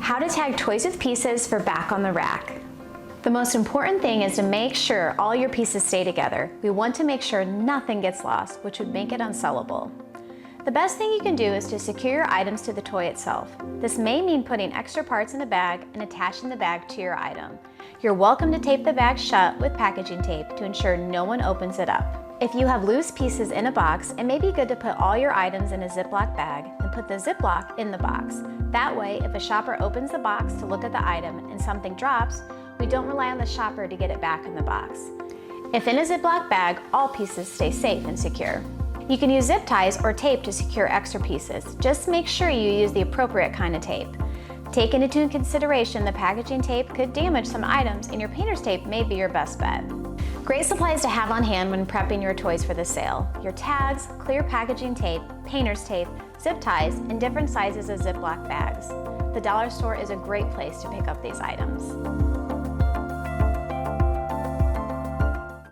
How to tag toys with pieces for back on the rack. The most important thing is to make sure all your pieces stay together. We want to make sure nothing gets lost, which would make it unsellable. The best thing you can do is to secure your items to the toy itself. This may mean putting extra parts in a bag and attaching the bag to your item. You're welcome to tape the bag shut with packaging tape to ensure no one opens it up. If you have loose pieces in a box, it may be good to put all your items in a Ziploc bag and put the Ziploc in the box. That way, if a shopper opens the box to look at the item and something drops, we don't rely on the shopper to get it back in the box. If in a Ziploc bag, all pieces stay safe and secure. You can use zip ties or tape to secure extra pieces. Just make sure you use the appropriate kind of tape. Taking into consideration the packaging tape could damage some items, and your painter's tape may be your best bet. Great supplies to have on hand when prepping your toys for the sale: your tags, clear packaging tape, painter's tape, zip ties, and different sizes of Ziploc bags. The dollar store is a great place to pick up these items.